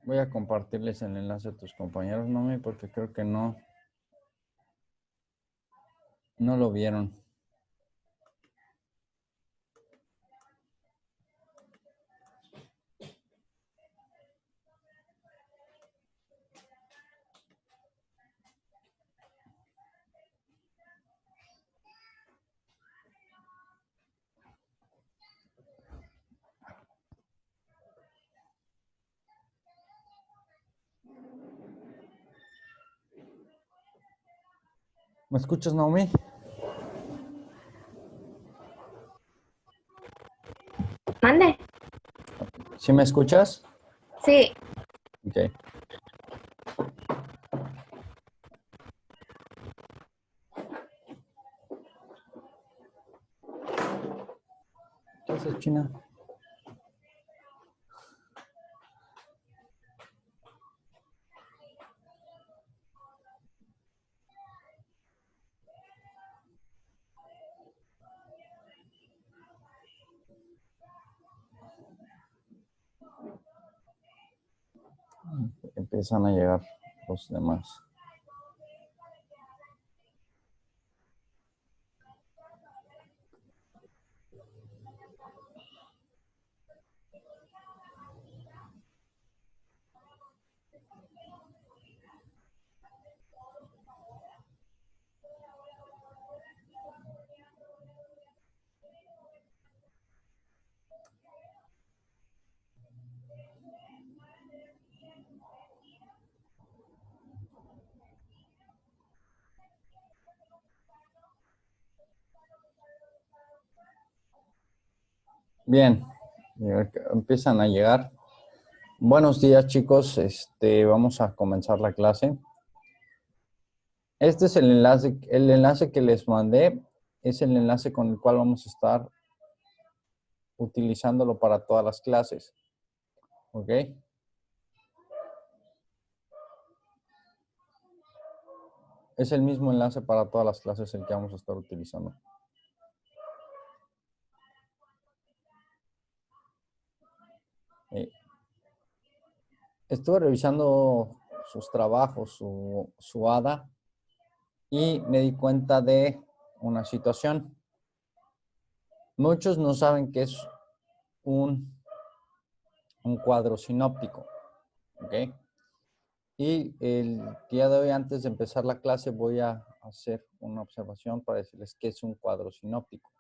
Voy a compartirles el enlace a tus compañeros, Nomi, porque creo que no lo vieron. ¿Me escuchas, Naomi? Mande. ¿Sí me escuchas? Sí. Ok. ¿Qué haces, China? Empiezan a llegar los demás. Bien, empiezan a llegar. Buenos días, chicos. Vamos a comenzar la clase. Este es el enlace que les mandé. Es el enlace con el cual vamos a estar utilizándolo para todas las clases. ¿Ok? Es el mismo enlace para todas las clases el que vamos a estar utilizando. Estuve revisando sus trabajos, su ADA, y me di cuenta de una situación. Muchos no saben qué es un cuadro sinóptico. ¿Ok? Y el día de hoy, antes de empezar la clase, voy a hacer una observación para decirles qué es un cuadro sinóptico.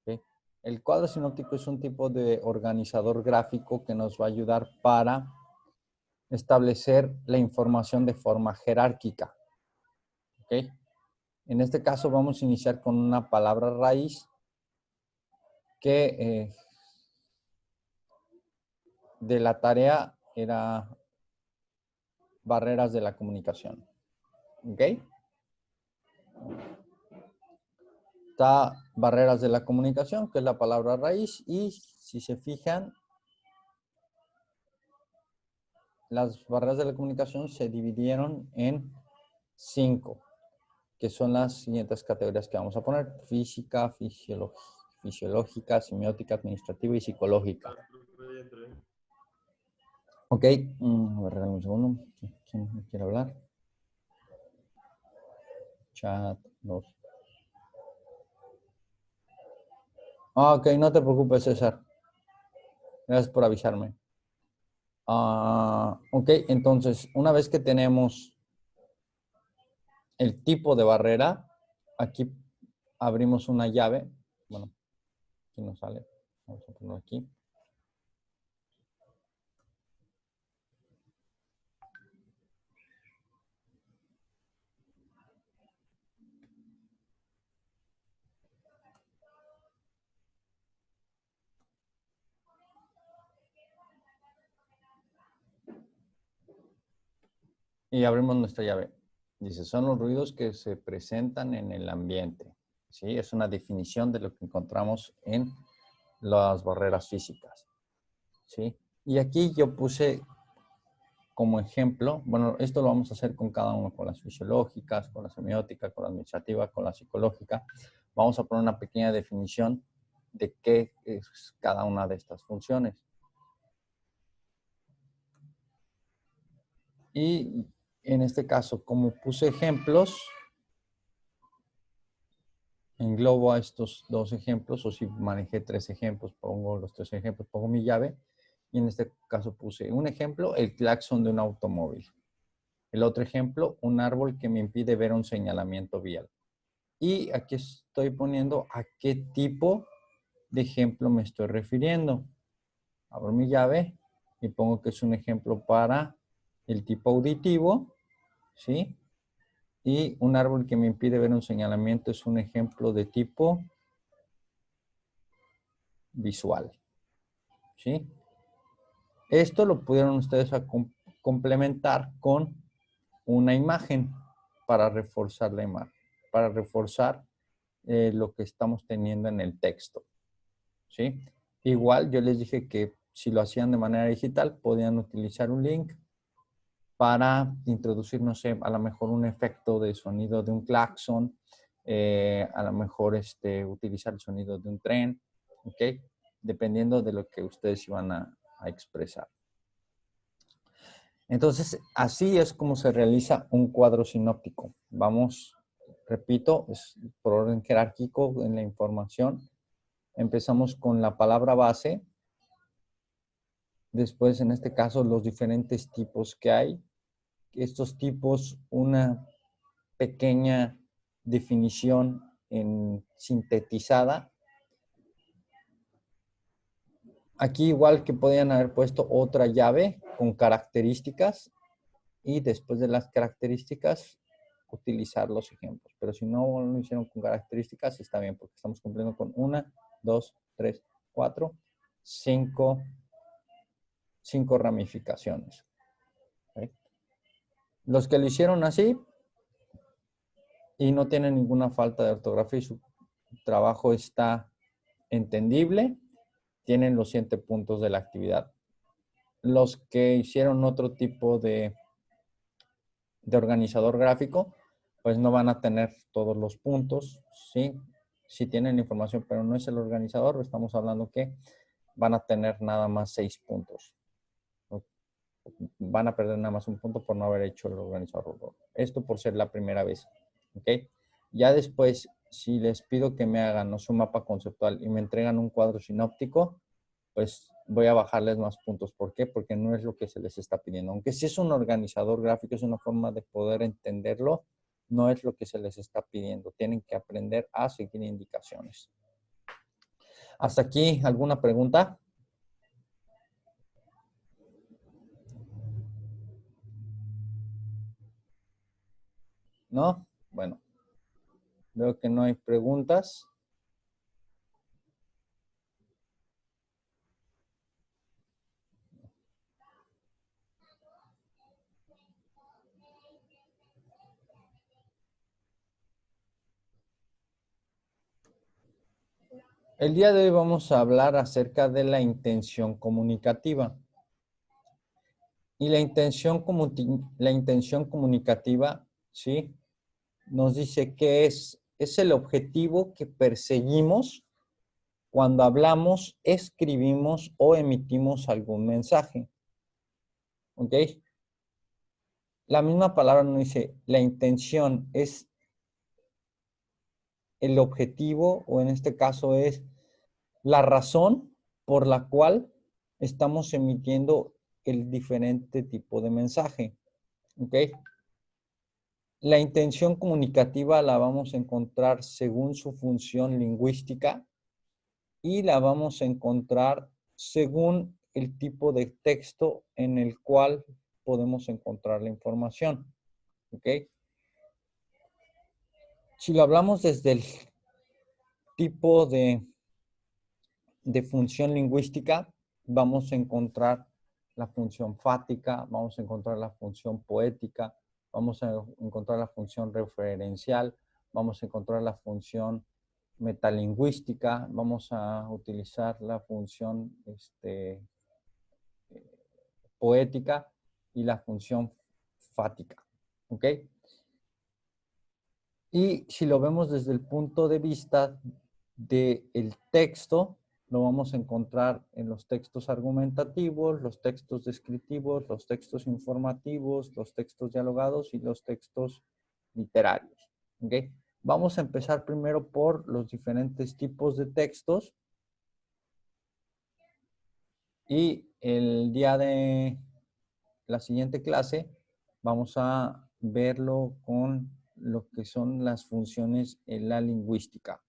¿Ok? El cuadro sinóptico es un tipo de organizador gráfico que nos va a ayudar para establecer la información de forma jerárquica. ¿Ok? En este caso vamos a iniciar con una palabra raíz que de la tarea era barreras de la comunicación. ¿Ok? Está barreras de la comunicación, que es la palabra raíz, y si se fijan, las barreras de la comunicación se dividieron en 5, que son las siguientes categorías que vamos a poner: física, fisiológica, semiótica, administrativa y psicológica. Ok, a ver, regálame un segundo. ¿Quién quiere hablar? Chat 2. Ok, no te preocupes, César. Gracias por avisarme. Ok, entonces, una vez que tenemos el tipo de barrera, aquí abrimos una llave. Bueno, aquí no sale. Vamos a ponerlo aquí. Y abrimos nuestra llave. Dice, son los ruidos que se presentan en el ambiente. ¿Sí? Es una definición de lo que encontramos en las barreras físicas. ¿Sí? Y aquí yo puse como ejemplo, bueno, esto lo vamos a hacer con cada uno, con las fisiológicas, con la semiótica, con la administrativa, con la psicológica. Vamos a poner una pequeña definición de qué es cada una de estas funciones. Y en este caso, como puse ejemplos, englobo a estos dos ejemplos, o si manejé 3 ejemplos, pongo los 3 ejemplos, pongo mi llave. Y en este caso puse un ejemplo, el claxon de un automóvil. El otro ejemplo, un árbol que me impide ver un señalamiento vial. Y aquí estoy poniendo a qué tipo de ejemplo me estoy refiriendo. Abro mi llave y pongo que es un ejemplo para el tipo auditivo, ¿sí? Y un árbol que me impide ver un señalamiento es un ejemplo de tipo visual, ¿sí? Esto lo pudieron ustedes complementar con una imagen para reforzar la imagen, para reforzar lo que estamos teniendo en el texto, ¿sí? Igual yo les dije que si lo hacían de manera digital, podían utilizar un link para introducir, no sé, a lo mejor un efecto de sonido de un claxon, a lo mejor utilizar el sonido de un tren, ¿ok? Dependiendo de lo que ustedes iban a expresar. Entonces, así es como se realiza un cuadro sinóptico. Vamos, repito, es por orden jerárquico en la información. Empezamos con la palabra base. Después, en este caso, los diferentes tipos que hay. Estos tipos, una pequeña definición sintetizada. Aquí igual que podían haber puesto otra llave con características y después de las características utilizar los ejemplos. Pero si no lo hicieron con características, está bien porque estamos cumpliendo con 1, 2, 3, 4, 5 ramificaciones. ¿Okay? Los que lo hicieron así y no tienen ninguna falta de ortografía y su trabajo está entendible, tienen los 7 puntos de la actividad. Los que hicieron otro tipo de organizador gráfico, pues no van a tener todos los puntos, ¿sí? Sí tienen información, pero no es el organizador, estamos hablando que van a tener nada más 6 puntos. Van a perder nada más un punto por no haber hecho el organizador. Esto por ser la primera vez, ¿ok? Ya después, si les pido que me hagan, ¿no?, su mapa conceptual y me entregan un cuadro sinóptico, pues voy a bajarles más puntos. ¿Por qué? Porque no es lo que se les está pidiendo. Aunque sí es un organizador gráfico, es una forma de poder entenderlo, no es lo que se les está pidiendo. Tienen que aprender a seguir indicaciones. ¿Hasta aquí alguna pregunta? ¿No? Bueno, veo que no hay preguntas. El día de hoy vamos a hablar acerca de la intención comunicativa. Y la intención comunicativa, ¿sí?, nos dice que es el objetivo que perseguimos cuando hablamos, escribimos o emitimos algún mensaje. ¿Ok? La misma palabra nos dice, la intención es el objetivo, o en este caso es la razón por la cual estamos emitiendo el diferente tipo de mensaje. ¿Ok? La intención comunicativa la vamos a encontrar según su función lingüística y la vamos a encontrar según el tipo de texto en el cual podemos encontrar la información. ¿Ok? Si lo hablamos desde el tipo de función lingüística, vamos a encontrar la función fática, vamos a encontrar la función poética, vamos a encontrar la función referencial, vamos a encontrar la función metalingüística, vamos a utilizar la función poética y la función fática. ¿Ok? Y si lo vemos desde el punto de vista del texto, lo vamos a encontrar en los textos argumentativos, los textos descriptivos, los textos informativos, los textos dialogados y los textos literarios. ¿Ok? Vamos a empezar primero por los diferentes tipos de textos. Y el día de la siguiente clase vamos a verlo con lo que son las funciones en la lingüística.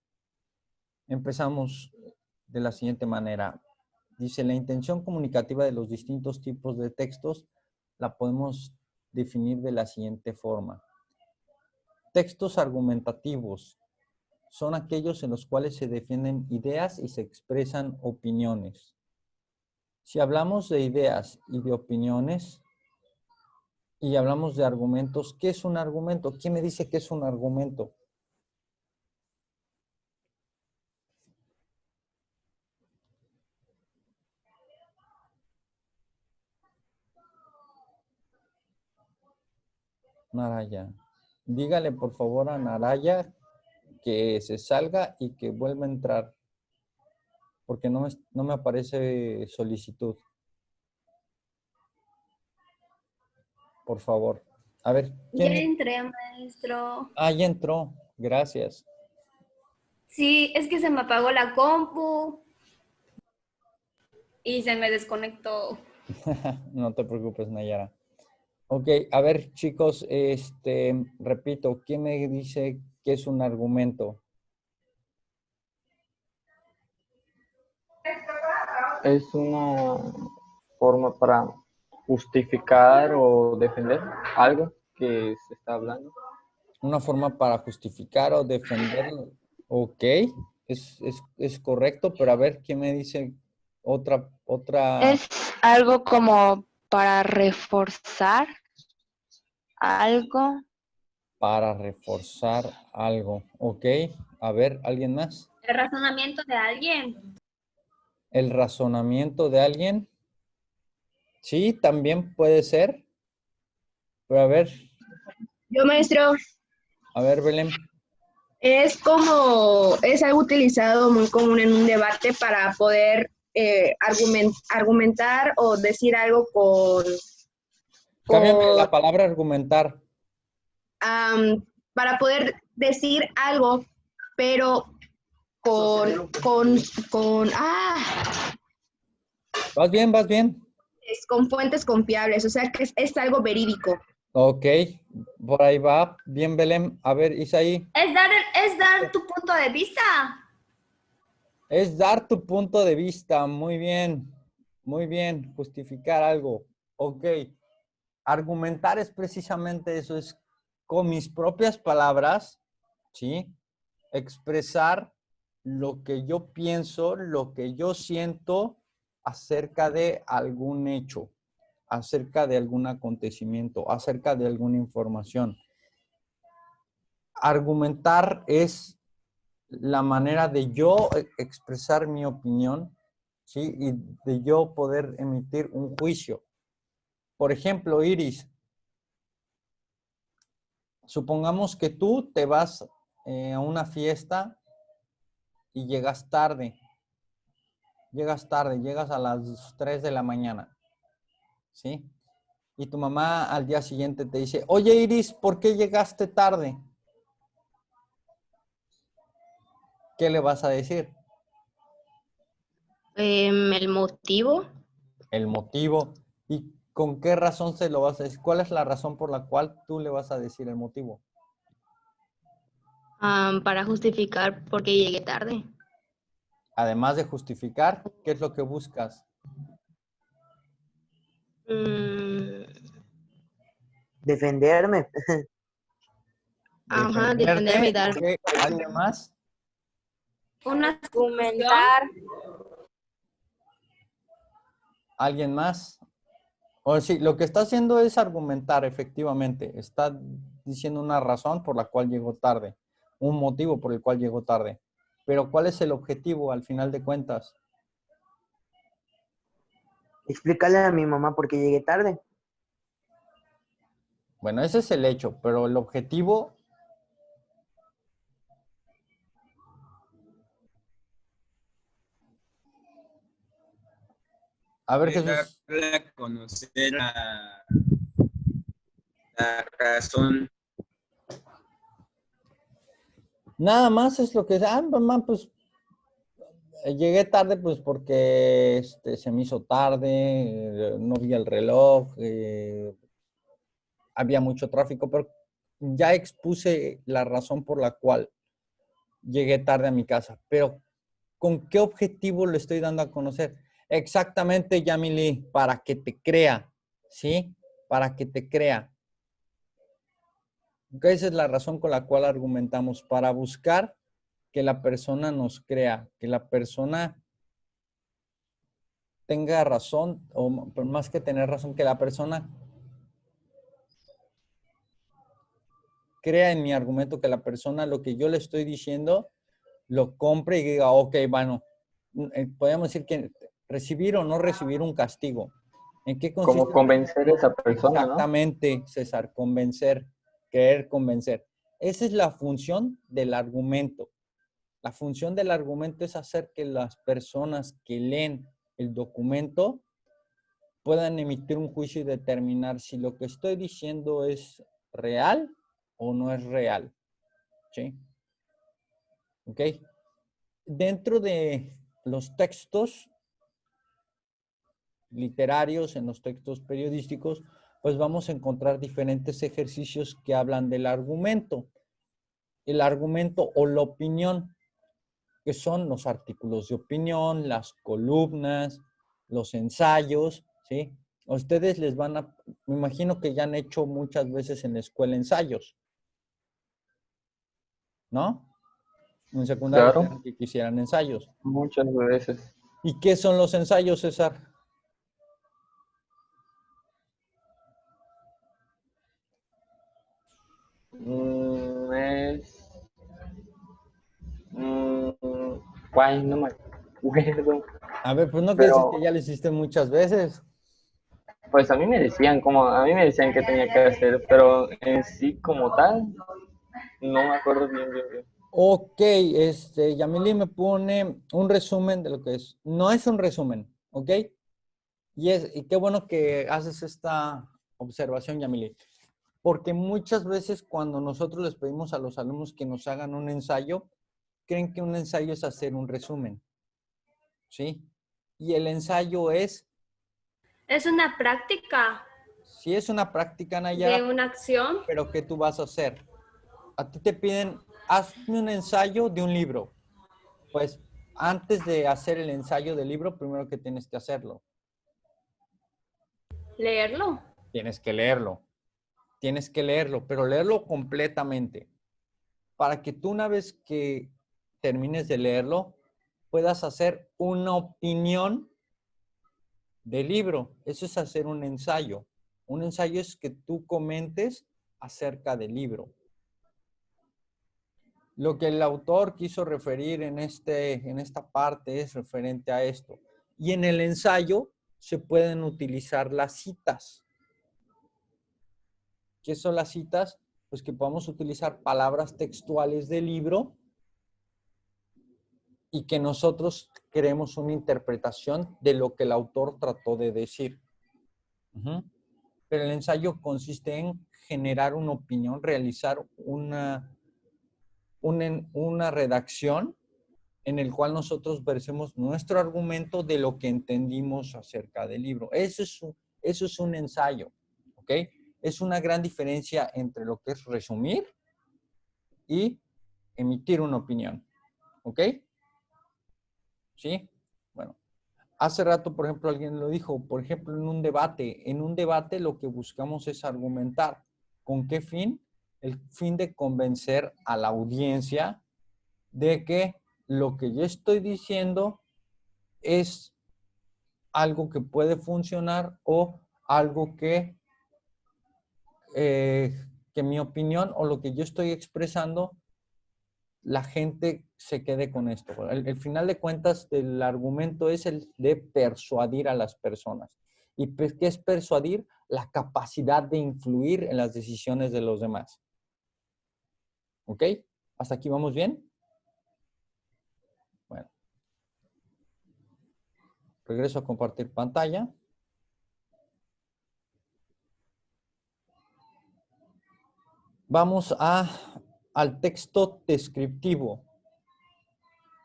Empezamos de la siguiente manera. Dice, la intención comunicativa de los distintos tipos de textos la podemos definir de la siguiente forma. Textos argumentativos son aquellos en los cuales se defienden ideas y se expresan opiniones. Si hablamos de ideas y de opiniones y hablamos de argumentos, ¿qué es un argumento? ¿Quién me dice qué es un argumento? Naraya. Dígale por favor a Naraya que se salga y que vuelva a entrar, porque no me aparece solicitud. Por favor. A ver, Ya ¿quién? entré, maestro. Ah, ya entró. Gracias. Sí, es que se me apagó la compu y se me desconectó. No te preocupes, Nayara. Ok, a ver, chicos, repito, ¿quién me dice qué es un argumento? Es una forma para justificar o defender algo que se está hablando. Una forma para justificar o defender. Ok, es correcto, pero a ver, ¿quién me dice otra? Es algo como para reforzar algo. Para reforzar algo. Ok, a ver, ¿alguien más? El razonamiento de alguien. ¿El razonamiento de alguien? Sí, también puede ser. Pero Yo, maestro, a ver, Belén. es algo utilizado muy común en un debate para poder argumentar o decir algo Cámbiame la con palabra argumentar. para poder decir algo, pero ¿Vas bien? ¿Vas bien? con fuentes confiables, o sea que es algo verídico. Ok, por ahí va. Bien, Belén. A ver, Isaí. Es dar tu punto de vista. Es dar tu punto de vista. Muy bien. Muy bien. Justificar algo. Ok. Argumentar es precisamente eso. Es con mis propias palabras, ¿sí? Expresar lo que yo pienso, lo que yo siento acerca de algún hecho, acerca de algún acontecimiento, acerca de alguna información. Argumentar es la manera de yo expresar mi opinión, ¿sí? Y de yo poder emitir un juicio. Por ejemplo, Iris, supongamos que tú te vas a una fiesta y llegas tarde. Llegas tarde, llegas a las 3 de la mañana, ¿sí? Y tu mamá al día siguiente te dice, oye Iris, ¿por qué llegaste tarde? ¿Qué le vas a decir? El motivo, El motivo. ¿Y con qué razón se lo vas a decir? ¿Cuál es la razón por la cual tú le vas a decir el motivo? para justificar por qué llegué tarde. Además de justificar, ¿qué es lo que buscas? Defenderme. Ajá, Defenderte. defenderme y dar. ¿Okay? ¿Alguien más? Una Argumentar. ¿Alguien más? O sí, lo que está haciendo es argumentar, efectivamente. Está diciendo una razón por la cual llegó tarde, un motivo por el cual llegó tarde. Pero ¿cuál es el objetivo al final de cuentas? Explícale a mi mamá por qué llegué tarde. Bueno, ese es el hecho, pero el objetivo... A ver, Jesús. Darle a conocer la razón. Nada más es lo que... Ah, mamá, pues llegué tarde pues porque se me hizo tarde, no vi el reloj, había mucho tráfico, pero ya expuse la razón por la cual llegué tarde a mi casa. Pero, ¿con qué objetivo lo estoy dando a conocer? Exactamente, Yamili, para que te crea, ¿sí? Para que te crea. Esa es la razón con la cual argumentamos, para buscar que la persona nos crea, que la persona tenga razón, o más que tener razón, que la persona crea en mi argumento, que la persona lo que yo le estoy diciendo lo compre y diga, ok, bueno, podemos decir que recibir o no recibir un castigo. ¿En qué consiste? Como convencer a esa persona, ¿no? Exactamente, César, convencer, querer convencer. Esa es la función del argumento. La función del argumento es hacer que las personas que leen el documento puedan emitir un juicio y determinar si lo que estoy diciendo es real o no es real. ¿Sí? ¿Ok? Dentro de los textos literarios, en los textos periodísticos, pues vamos a encontrar diferentes ejercicios que hablan del argumento. El argumento o la opinión, que son los artículos de opinión, las columnas, los ensayos, ¿sí? A ustedes les van a, me imagino que ya han hecho muchas veces en la escuela ensayos, ¿no? En secundaria Claro, que quisieran ensayos. muchas veces. ¿Y qué son los ensayos, César? Es... guay, no me acuerdo. A ver, pues no que dices Pero, que ya lo hiciste muchas veces. pues a mí me decían qué tenía que hacer, pero en sí como tal, no me acuerdo bien. Ok, Yamili me pone un resumen de lo que es. No es un resumen, ¿ok? Y qué bueno que haces esta observación, Yamili. Porque muchas veces cuando nosotros les pedimos a los alumnos que nos hagan un ensayo, creen que un ensayo es hacer un resumen, ¿sí? Y el ensayo es, Es una práctica si es una práctica, de Nayara, una acción. pero ¿qué tú vas a hacer? A ti te piden, hazme un ensayo de un libro. Pues antes de hacer el ensayo del libro, primero que tienes que hacerlo. Leerlo. Tienes que leerlo. Tienes que leerlo, pero leerlo completamente. Para que tú una vez que termines de leerlo, puedas hacer una opinión del libro. Eso es hacer un ensayo. Un ensayo es que tú comentes acerca del libro. Lo que el autor quiso referir en esta parte es referente a esto. Y en el ensayo se pueden utilizar las citas. ¿Qué son las citas? Pues que podamos utilizar palabras textuales del libro y que nosotros creemos una interpretación de lo que el autor trató de decir. Pero el ensayo consiste en generar una opinión, realizar una redacción en el cual nosotros versemos nuestro argumento de lo que entendimos acerca del libro. Eso es un ensayo, ¿ok? Es una gran diferencia entre lo que es resumir y emitir una opinión, ¿ok? ¿Sí? Bueno, hace rato, por ejemplo, alguien lo dijo, por ejemplo, en un debate lo que buscamos es argumentar. ¿Con qué fin? El fin de convencer a la audiencia de que lo que yo estoy diciendo es algo que puede funcionar o algo que mi opinión o lo que yo estoy expresando, la gente se quede con esto. El final de cuentas del argumento es el de persuadir a las personas. ¿Y qué es persuadir? La capacidad de influir en las decisiones de los demás. ¿Ok? ¿Hasta aquí vamos bien? Bueno. Regreso a compartir pantalla. Vamos al texto descriptivo.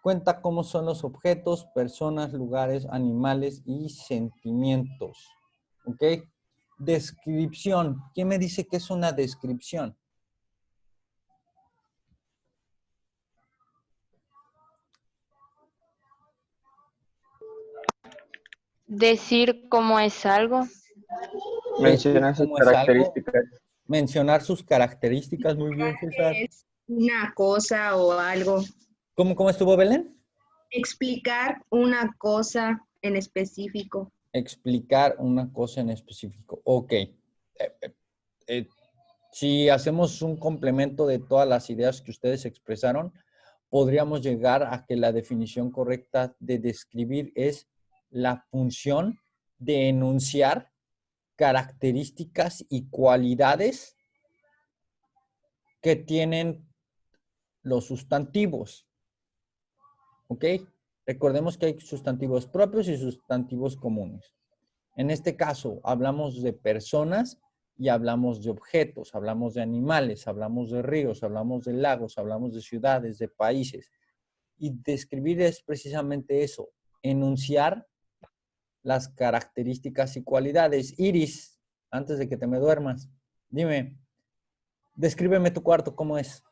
Cuenta cómo son los objetos, personas, lugares, animales y sentimientos. ¿Ok? Descripción. ¿Quién me dice que es una descripción? Decir cómo es algo. Mencionar sus ¿Cómo es algo? características. Mencionar sus características. Muy bien, César. Es una cosa o algo. ¿Cómo estuvo, Belén? Explicar una cosa en específico. Explicar una cosa en específico. Ok. Si hacemos un complemento de todas las ideas que ustedes expresaron, podríamos llegar a que la definición correcta de describir es la función de enunciar características y cualidades que tienen los sustantivos. ¿Ok? Recordemos que hay sustantivos propios y sustantivos comunes. En este caso, hablamos de personas y hablamos de objetos, hablamos de animales, hablamos de ríos, hablamos de lagos, hablamos de ciudades, de países. Y describir es precisamente eso, enunciar las características y cualidades. Iris, antes de que te me duermas, dime, descríbeme tu cuarto, ¿cómo es?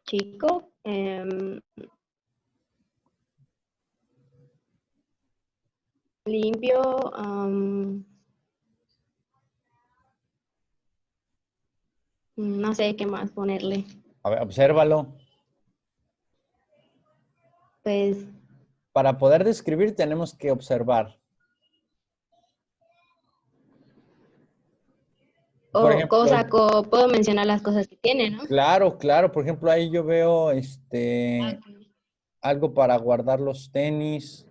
Chico, limpio, no sé qué más ponerle. A ver, obsérvalo. Pues, Para poder describir tenemos que observar. Por ejemplo, puedo mencionar las cosas que tiene, ¿no? claro, claro. Por ejemplo, ahí yo veo algo para guardar los tenis.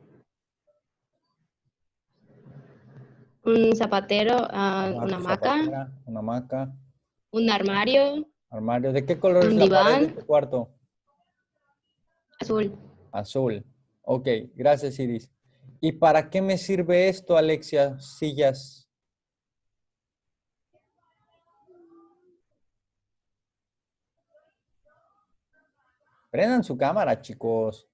Un zapatero, una hamaca, Zapatera, una hamaca, un armario, armario. ¿De qué color es un la pared de diván, tu cuarto? azul. Azul. Ok, gracias, Iris. ¿Y para qué me sirve esto, Alexia? Sillas. Prendan su cámara, chicos.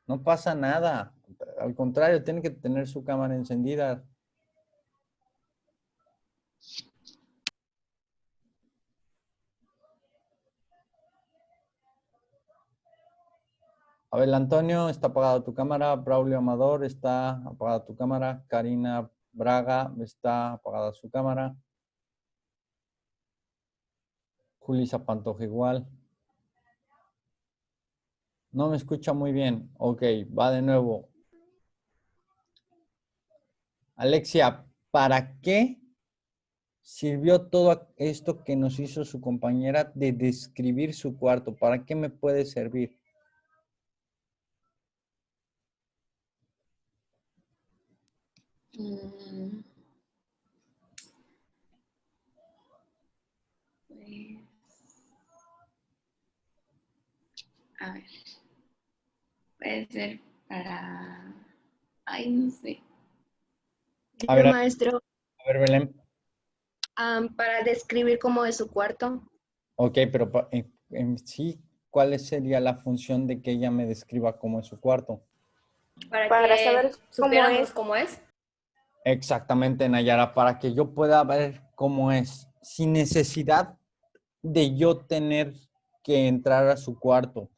No pasa nada. Al contrario, tienen que tener su cámara encendida. Abel Antonio, está apagada tu cámara. Braulio Amador, está apagada tu cámara. Karina Braga, está apagada su cámara. Julissa Pantoja igual. No me escucha muy bien. Ok, va de nuevo. Alexia, ¿para qué sirvió todo esto que nos hizo su compañera de describir su cuarto? ¿Para qué me puede servir? Pues, a ver, puede ser para, ay, no sé. A ver, Maestro, Belén. para describir cómo es su cuarto. Ok, pero en sí, ¿cuál sería la función de que ella me describa cómo es su cuarto? Para saber supiéramos cómo es. Exactamente, Nayara, para que yo pueda ver cómo es, sin necesidad de yo tener que entrar a su cuarto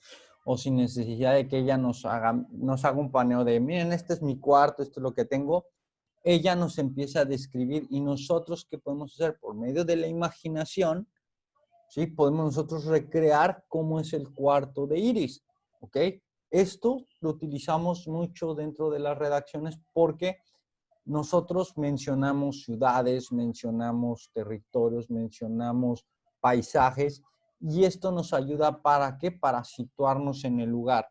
o sin necesidad de que ella nos haga un paneo de, miren, este es mi cuarto, esto es lo que tengo. Ella nos empieza a describir y nosotros, ¿qué podemos hacer? Por medio de la imaginación, ¿sí? Podemos nosotros recrear cómo es el cuarto de Iris, ¿ok? Esto lo utilizamos mucho dentro de las redacciones porque nosotros mencionamos ciudades, mencionamos territorios, mencionamos paisajes y esto nos ayuda ¿para qué? Para situarnos en el lugar.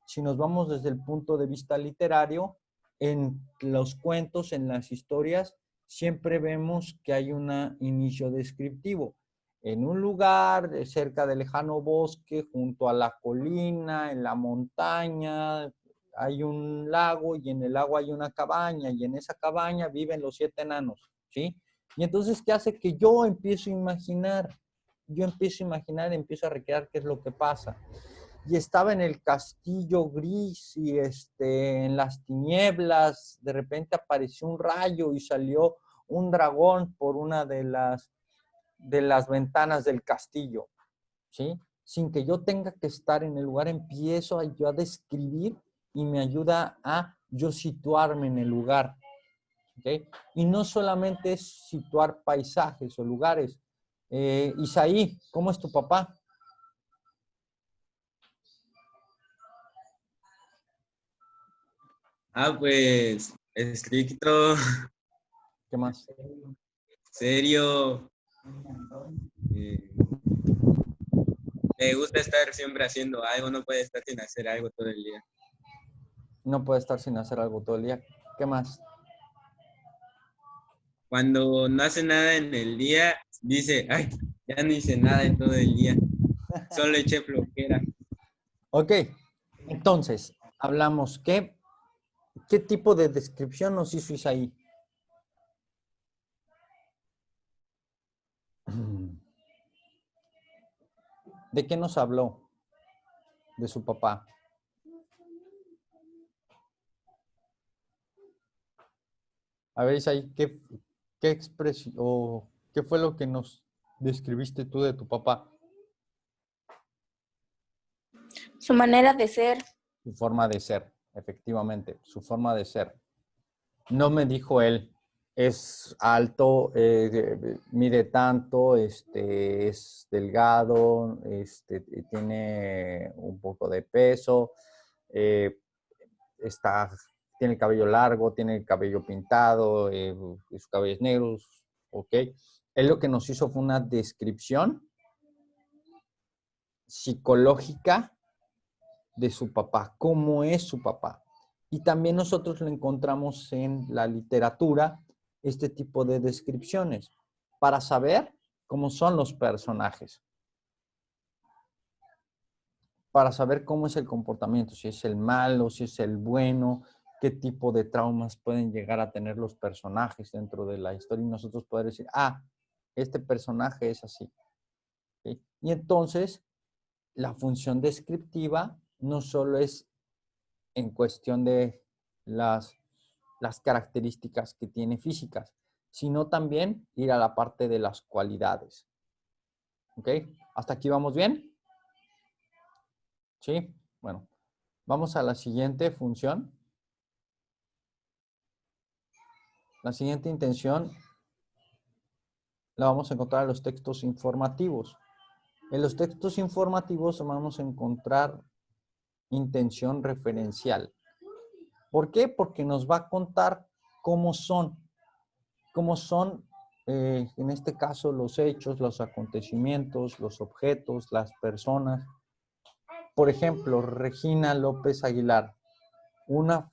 si nos vamos desde el punto de vista literario, en los cuentos, en las historias, siempre vemos que hay un inicio descriptivo. En un lugar cerca del lejano bosque, junto a la colina, en la montaña, hay un lago y en el lago hay una cabaña y en esa cabaña viven los 7 enanos, ¿sí? Y entonces, ¿qué hace? Que yo empiezo a imaginar, empiezo a recrear qué es lo que pasa. Y estaba en el castillo gris y en las tinieblas, de repente apareció un rayo y salió un dragón por una de las ventanas del castillo, ¿sí? Sin que yo tenga que estar en el lugar, empiezo yo a describir y me ayuda a yo situarme en el lugar, ¿ok? Y no solamente es situar paisajes o lugares. Isaí, ¿cómo es tu papá? Pues, estricto, ¿Qué más? serio. eh, Me gusta estar siempre haciendo algo, no puede estar sin hacer algo todo el día. No puede estar sin hacer algo todo el día. ¿Qué más? Cuando no hace nada en el día, dice, ay, ya no hice nada en todo el día. Solo eché flojera. Ok, entonces, hablamos, ¿qué tipo de descripción nos hizo Isaí? ¿De qué nos habló? De su papá. A ver, Isaí, ¿qué expresión o qué fue lo que nos describiste tú de tu papá? Su manera de ser. Su forma de ser, efectivamente, su forma de ser. No me dijo él, es alto, mide tanto, es delgado, tiene un poco de peso, eh, tiene el cabello largo, tiene el cabello pintado, su cabello es negro, ¿ok? Él lo que nos hizo fue una descripción psicológica de su papá, cómo es su papá. Y también nosotros lo encontramos en la literatura, este tipo de descripciones, para saber cómo son los personajes, para saber cómo es el comportamiento, si es el malo, si es el bueno, qué tipo de traumas pueden llegar a tener los personajes dentro de la historia y nosotros poder decir, este personaje es así. ¿Sí? Y entonces, la función descriptiva no solo es en cuestión de las características que tiene físicas, sino también ir a la parte de las cualidades. ¿Ok? ¿Hasta aquí vamos bien? ¿Sí? Bueno, vamos a la siguiente función. La siguiente intención la vamos a encontrar en los textos informativos. En los textos informativos vamos a encontrar intención referencial. ¿Por qué? Porque nos va a contar cómo son en este caso los hechos, los acontecimientos, los objetos, las personas. Por ejemplo, Regina López Aguilar. Una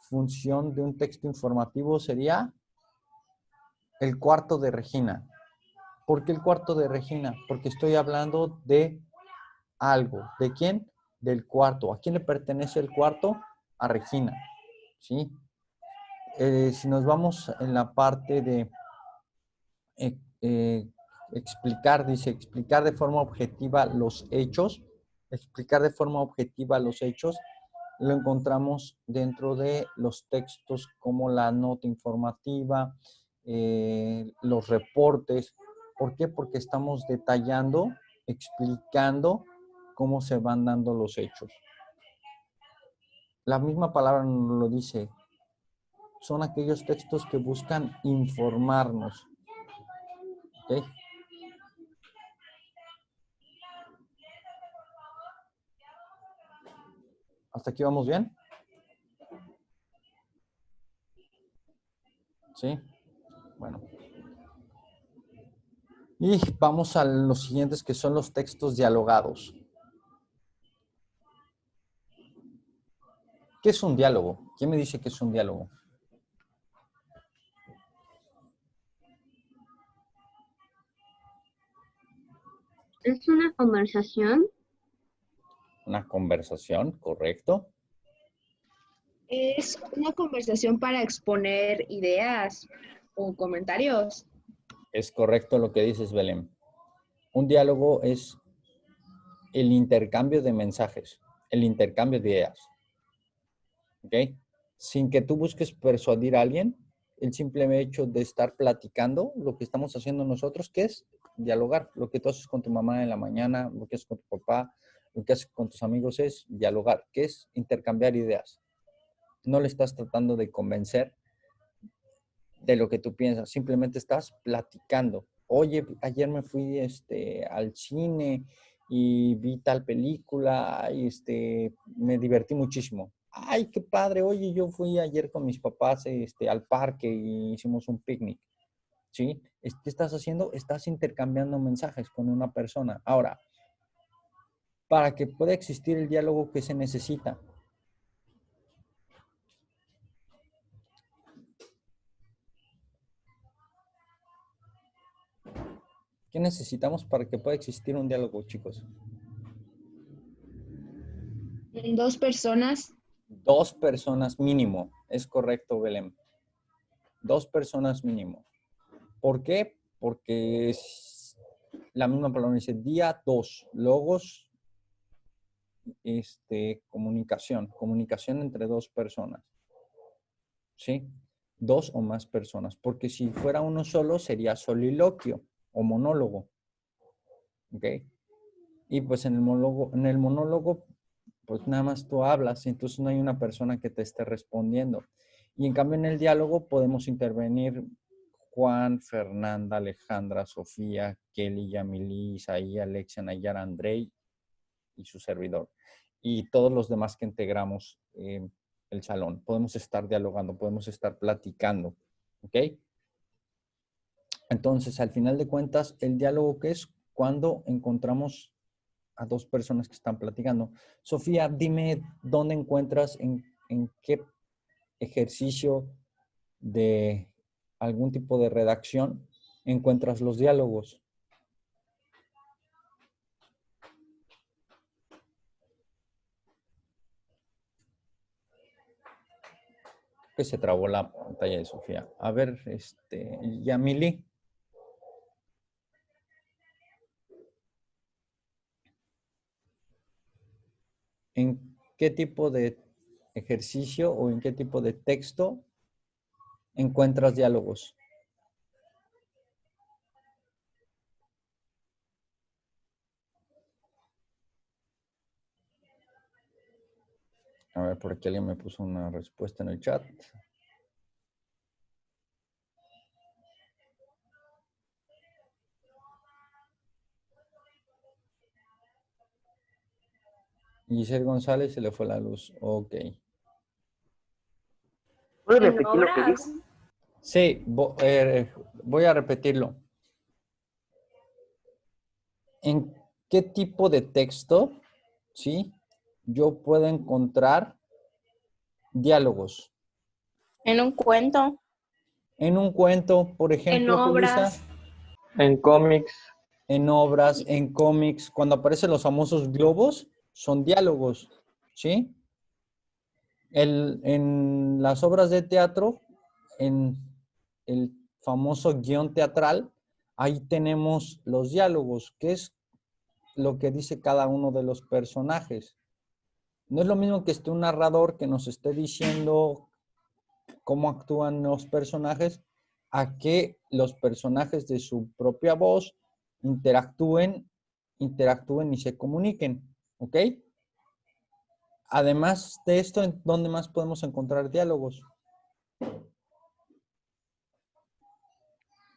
función de un texto informativo sería el cuarto de Regina. ¿Por qué el cuarto de Regina? Porque estoy hablando de algo. ¿De quién? Del cuarto. ¿A quién le pertenece el cuarto? A Regina. ¿Sí? Si nos vamos en la parte de explicar, dice, explicar de forma objetiva los hechos. Explicar de forma objetiva los hechos lo encontramos dentro de los textos como la nota informativa, los reportes. ¿Por qué? Porque estamos detallando, explicando cómo se van dando los hechos. La misma palabra nos lo dice. Son aquellos textos que buscan informarnos. ¿Ok? ¿Hasta aquí vamos bien? ¿Sí? Bueno. Y vamos a los siguientes que son los textos dialogados. ¿Qué es un diálogo? ¿Quién me dice que es un diálogo? Es una conversación. Una conversación, ¿correcto? Es una conversación para exponer ideas o comentarios. Es correcto lo que dices, Belén. Un diálogo es el intercambio de mensajes, el intercambio de ideas. ¿Ok? Sin que tú busques persuadir a alguien, el simple hecho de estar platicando, lo que estamos haciendo nosotros, ¿qué es? Dialogar. Lo que tú haces con tu mamá en la mañana, lo que haces con tu papá, lo que haces con tus amigos es dialogar. ¿Qué es? Intercambiar ideas. No le estás tratando de convencer de lo que tú piensas, simplemente estás platicando. Oye, ayer me fui al cine y vi tal película y me divertí muchísimo. Ay, qué padre. Oye, yo fui ayer con mis papás al parque y hicimos un picnic. ¿Sí? ¿Qué estás haciendo? Estás intercambiando mensajes con una persona. Ahora, para que pueda existir el diálogo, ¿qué se necesita? ¿Qué necesitamos para que pueda existir un diálogo, chicos? Dos personas. 2 personas mínimo. Es correcto, Belén. 2 personas mínimo. ¿Por qué? Porque es la misma palabra dice día 2. Logos, comunicación. Comunicación entre 2 personas. ¿Sí? 2 o más personas. Porque si fuera uno solo sería soliloquio o monólogo. ¿Ok? Y pues en el monólogo, pues nada más tú hablas, entonces no hay una persona que te esté respondiendo. Y en cambio en el diálogo podemos intervenir Juan, Fernanda, Alejandra, Sofía, Kelly, Yamili, Isaí, Alexia, Nayara, Andrei y su servidor. Y todos los demás que integramos el salón. Podemos estar dialogando, podemos estar platicando. ¿Ok? Entonces, al final de cuentas, el diálogo, ¿qué es? Cuando encontramos a 2 personas que están platicando. Sofía, dime dónde encuentras, en qué ejercicio de algún tipo de redacción encuentras los diálogos. Que se trabó la pantalla de Sofía. A ver, Yamili. ¿En qué tipo de ejercicio o en qué tipo de texto encuentras diálogos? A ver, por aquí alguien me puso una respuesta en el chat. Giselle González se le fue la luz. Ok. ¿Puedes En repetir lo que dijo? obras. Sí, voy a repetirlo. ¿En qué tipo de texto, sí, yo puedo encontrar diálogos? En un cuento. En un cuento, por En ejemplo, Julissa, obras. En cómics, en obras, en cómics, cuando aparecen los famosos globos, son diálogos, ¿sí? En las obras de teatro, en el famoso guión teatral, ahí tenemos los diálogos, que es lo que dice cada uno de los personajes. No es lo mismo que esté un narrador que nos esté diciendo cómo actúan los personajes, a que los personajes de su propia voz interactúen y se comuniquen, ¿ok? Además de esto, ¿en dónde más podemos encontrar diálogos?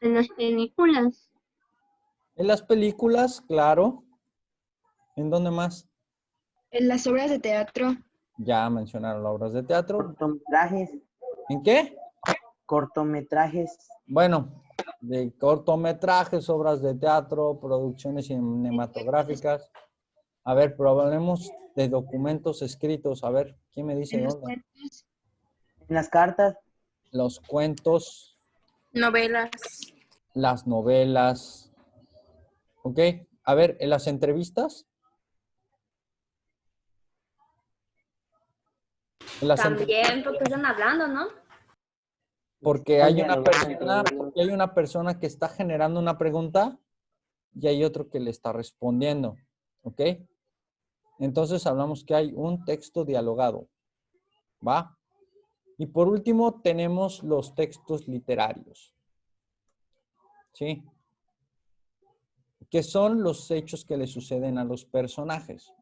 En las películas. En las películas, claro. ¿En dónde más? En las obras de teatro. Ya mencionaron las obras de teatro. Cortometrajes. ¿En qué? Cortometrajes. Bueno, de cortometrajes, obras de teatro, producciones cinematográficas. A ver, pero hablemos de documentos escritos. A ver, ¿quién me dice En los dónde? cuentos. En las cartas. Los cuentos, Novelas. las novelas. ¿Ok? A ver, en las entrevistas. También, porque están hablando, ¿no? Porque Están hay una dialogando persona, entre ellos. porque hay una persona que está generando una pregunta y hay otro que le está respondiendo. ¿Ok? Entonces hablamos que hay un texto dialogado. ¿Va? Y por último tenemos los textos literarios. ¿Sí? Que son los hechos que le suceden a los personajes.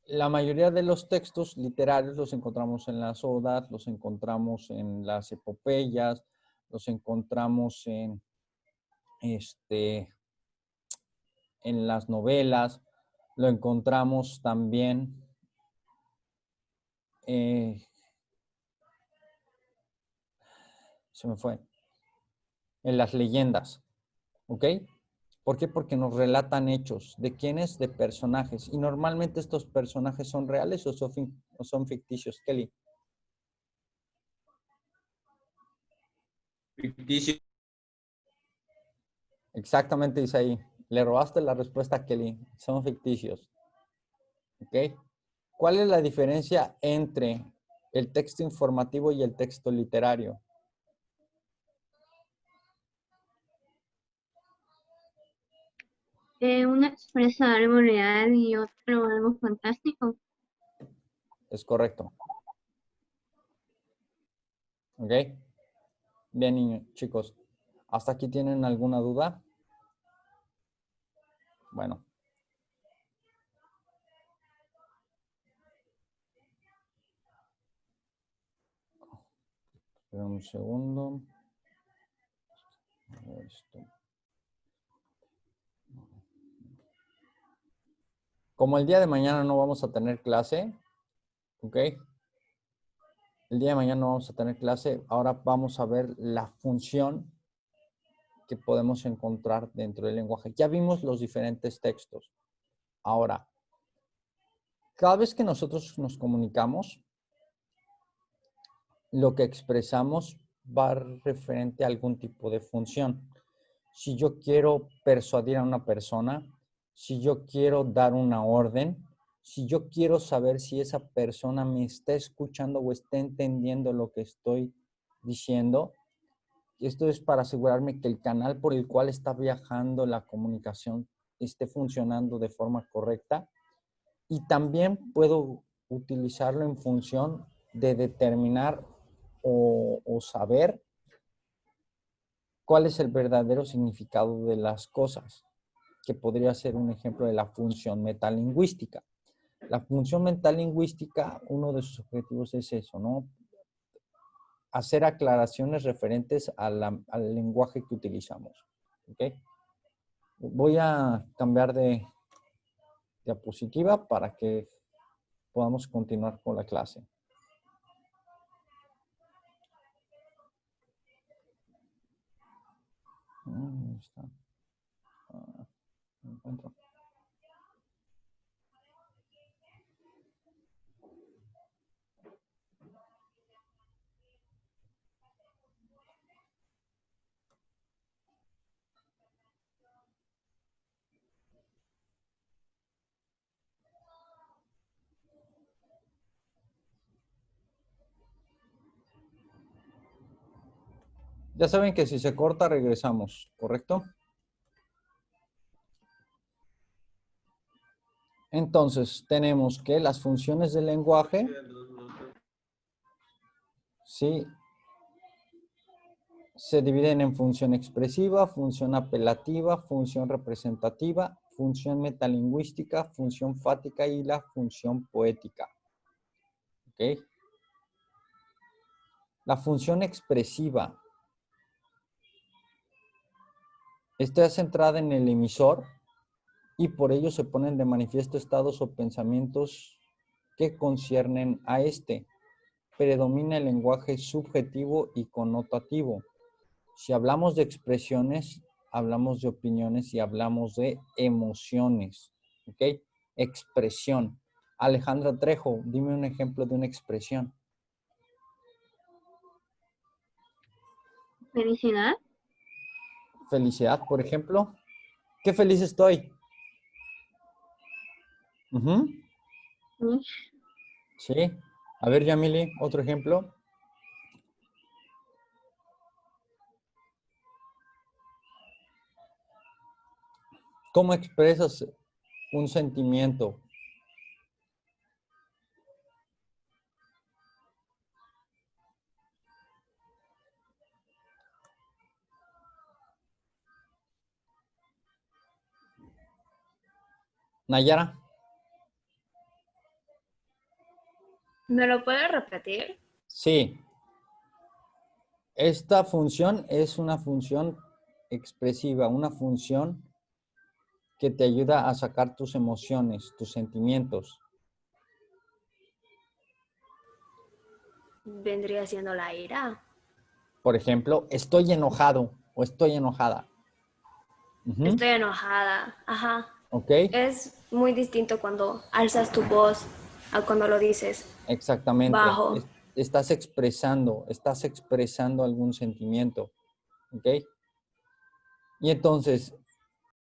La mayoría de los textos literarios los encontramos en las odas, los encontramos en las epopeyas, los encontramos en las novelas, lo encontramos también se me fue, en las leyendas, ¿ok? ¿Por qué? Porque nos relatan hechos. ¿De quiénes? De personajes. Y normalmente estos personajes son reales o son ficticios, Kelly. Ficticio. Exactamente dice ahí. Le robaste la respuesta a Kelly. Son ficticios. ¿Ok? ¿Cuál es la diferencia entre el texto informativo y el texto literario? Una expresa algo real y otro algo fantástico. Es correcto. ¿Ok? Bien, niños, chicos. ¿Hasta aquí tienen alguna duda? Bueno. Espera un segundo. A ver esto. Como el día de mañana no vamos a tener clase, ¿ok? El día de mañana no vamos a tener clase. Ahora vamos a ver la función que podemos encontrar dentro del lenguaje. Ya vimos los diferentes textos. Ahora, cada vez que nosotros nos comunicamos, lo que expresamos va referente a algún tipo de función. Si yo quiero persuadir a una persona, si yo quiero dar una orden, si yo quiero saber si esa persona me está escuchando o está entendiendo lo que estoy diciendo, esto es para asegurarme que el canal por el cual está viajando la comunicación esté funcionando de forma correcta. Y también puedo utilizarlo en función de determinar o saber cuál es el verdadero significado de las cosas, que podría ser un ejemplo de la función metalingüística. La función metalingüística, uno de sus objetivos es eso, ¿no? Hacer aclaraciones referentes al lenguaje que utilizamos. ¿Ok? Voy a cambiar de diapositiva para que podamos continuar con la clase. ¿Dónde está? No encuentro. Ya saben que si se corta, regresamos, ¿correcto? Entonces, tenemos que las funciones del lenguaje, ¿sí? Se dividen en función expresiva, función apelativa, función representativa, función metalingüística, función fática y la función poética. ¿Ok? La función expresiva está centrada en el emisor y por ello se ponen de manifiesto estados o pensamientos que conciernen a este. Predomina el lenguaje subjetivo y connotativo. Si hablamos de expresiones, hablamos de opiniones y hablamos de emociones. ¿Ok? Expresión. Alejandra Trejo, dime un ejemplo de una expresión. Felicidad. Felicidad, por ejemplo. Qué feliz estoy. Ujú. Uy, Sí. A ver, Yamili, otro ejemplo. ¿Cómo expresas un sentimiento? Nayara. ¿Me lo puedes repetir? Sí. Esta función es una función expresiva, una función que te ayuda a sacar tus emociones, tus sentimientos. Vendría siendo la ira. Por ejemplo, estoy enojado o estoy enojada. Ujú. Estoy enojada. Ajá. ¿Ok? Es muy distinto cuando alzas tu voz a cuando lo dices Exactamente. bajo. Estás expresando algún sentimiento. ¿Ok? Y entonces,